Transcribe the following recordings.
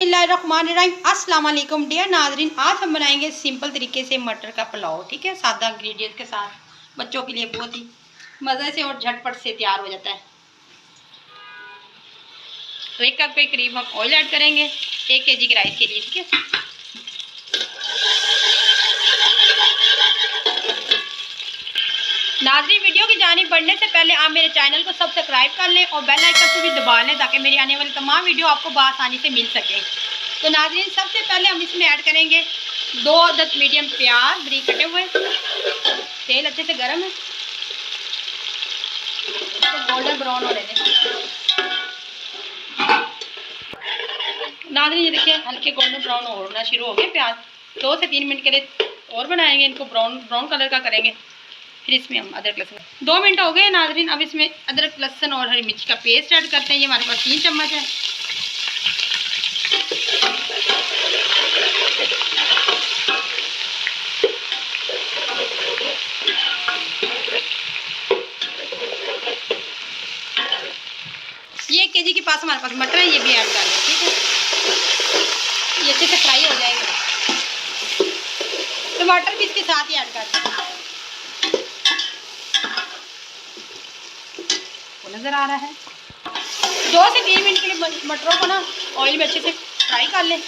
बिस्मिल्लाहिर्रहमानिर्रहीम। अस्सलाम वालेकुम डियर नाज़रीन, आज हम बनाएंगे सिंपल तरीके से मटर का पुलाव। ठीक है, सादा इंग्रेडिएंट के साथ बच्चों के लिए बहुत ही मज़े से और झटपट से तैयार हो जाता है। तो 1 कप के करीब हम ऑयल ऐड करेंगे 1 kg के राइस के लिए। ठीक है, नाज़रीन वीडियो की जानी बढ़ने से पहले आप मेरे चैनल को सब्सक्राइब कर लें और बेल आइकन को भी दबा लें ताकि मेरी आने वाली तमाम वीडियो आपको बआसानी से मिल सके। तो नाज़रीन सबसे पहले हम इसमें ऐड करेंगे 2 अदद मीडियम प्याज बारीक कटे हुए। तेल अच्छे से गर्म है, तो गोल्डन ब्राउन हो रहे हैं। नाज़रीन ये देखिए हल्के गोल्डन ब्राउन होना शुरू हो गए प्याज। 2 से 3 मिनट के लिए और बनाएंगे इनको, ब्राउन कलर का करेंगे। फिर इसमें हम अदरक लहसुन 2 मिनट हो गए नाज़रीन। अब इसमें अदरक लहसुन और हरी मिर्च का पेस्ट ऐड करते हैं। ये हमारे पास 3 चम्मच है। ये 1 kg के पास हमारे पास मटर है, ये भी ऐड कर लें। ठीक है, ये अच्छे से फ्राई हो जाएगा। टमाटर भी इसके साथ ही ऐड कर दें। नज़र आ रहा है 2 से 3 मिनट के लिए मटरों को ना ऑयल में अच्छे से फ्राई कर लें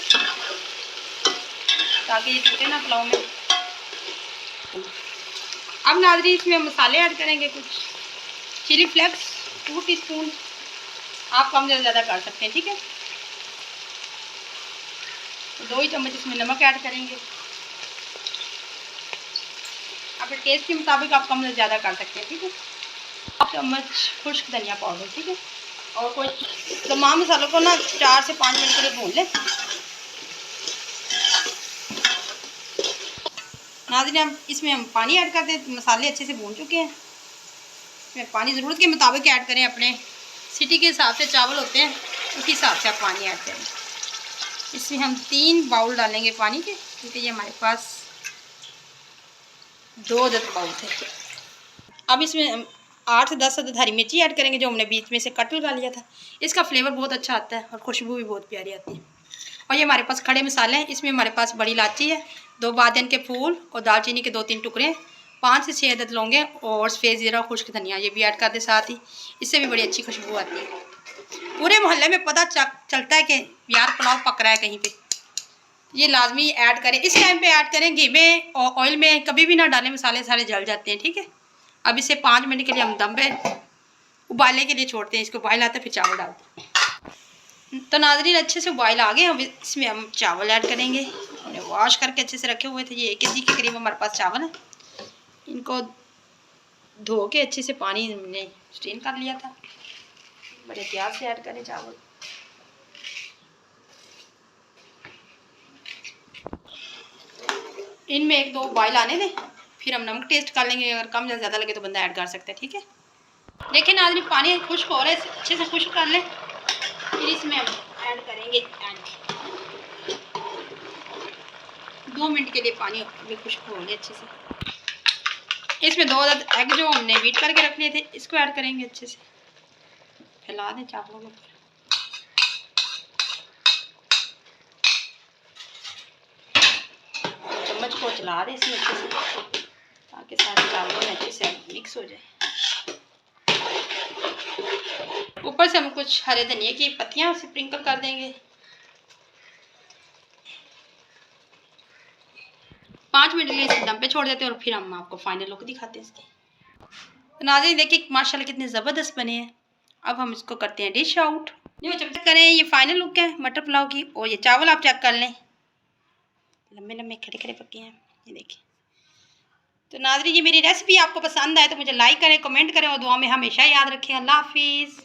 ताकि ये टूटे ना पुलाव में। अब नाज़रीन इसमें मसाले ऐड करेंगे। कुछ चिली फ्लेक्स 2 टीस्पून, आप कम ज़्यादा कर सकते हैं। ठीक है, 2 ही चम्मच इसमें नमक ऐड करेंगे। अपने टेस्ट के मुताबिक आप कम ज़्यादा कर सकते हैं। ठीक है, 1 चम्मच खुश्क धनिया पाउडर। ठीक है, और कोई तमाम मसालों को ना 4 से 5 मिनट के लिए भून लें। नाज़रीन हम इसमें पानी ऐड कर दें। मसाले अच्छे से भून चुके हैं। इसमें पानी ज़रूरत के मुताबिक ऐड करें। अपने सिटी के हिसाब से चावल होते हैं उस हिसाब से आप पानी ऐड करें। इसमें हम 3 बाउल डालेंगे पानी के, क्योंकि ये हमारे पास 2 अदद बाउल थे। अब इसमें हम 8 से 10 अदद हरी मिर्ची ऐड करेंगे जो हमने बीच में से कट लगा लिया था। इसका फ्लेवर बहुत अच्छा आता है और खुशबू भी बहुत प्यारी आती है। और ये हमारे पास खड़े मसाले हैं। इसमें हमारे पास बड़ी इलायची है, 2 बादियान के फूल और दालचीनी के 2-3 टुकड़े, 5 से 6 अदद लौंगे और सफ़ेद ज़ीरा खुश्क धनिया, ये भी ऐड कर दे साथ ही। इससे भी बड़ी अच्छी खुशबू आती है। पूरे मोहल्ले में पता चलता है कि यार पुलाव पक रहा है कहीं पे। ये लाजमी ऐड करें। इस टाइम पे ऐड करें, घी में और ऑयल में कभी भी ना डालें, मसाले सारे जल जाते हैं। ठीक है, अब इसे 5 मिनट के लिए हम दम पे उबालने के लिए छोड़ते हैं। इसको उबाल आता है फिर चावल डालते हैं। तो नाज़रीन अच्छे से उबाल आ गए। अब इसमें हम चावल ऐड करेंगे। हमने वॉश करके अच्छे से रखे हुए थे। ये 1 kg के करीब हमारे पास चावल है। इनको धो के अच्छे से पानी हमने स्ट्रेन कर लिया था। बड़े प्यार से ऐड करें चावल। इनमें 1-2 बॉयल आने दें, फिर हम नमक टेस्ट कर लेंगे। अगर कम या ज़्यादा लगे तो बंदा ऐड कर सकता है। ठीक है, देखिए नाज़रीन पानी खुश्क हो रहा है, अच्छे से खुश्क कर लें। फिर इसमें हम ऐड करेंगे 2 मिनट के लिए पानी भी खुश्क हो ले अच्छे से। इसमें 2 अदद एग जो हमने बीट करके रख लिए थे इसको ऐड करेंगे। अच्छे से फैला दें चावलों के ऊपर। चम्मच को चला दें इसमें अच्छे से ताकि सारे चावलों में अच्छे से मिक्स हो जाए। ऊपर से हम कुछ हरे धनिया की पत्तियां स्प्रिंकल कर देंगे। 5 मिनट के लिए इसे दम पे छोड़ देते हैं और फिर हम आपको फाइनल लुक दिखाते हैं इसकी। तो नाज़रीन देखिए माशाल्लाह कितने ज़बरदस्त बने हैं। अब हम इसको करते हैं डिश आउट। जो चेक करें ये फाइनल लुक है मटर पुलाव की। और ये चावल आप चेक कर लें, लंबे लंबे खड़े खड़े पके हैं, ये देखिए। तो नाज़रीन ये मेरी रेसिपी आपको पसंद आए तो मुझे लाइक करें, कमेंट करें और दुआ में हमेशा याद रखें। अल्लाह हाफिज़।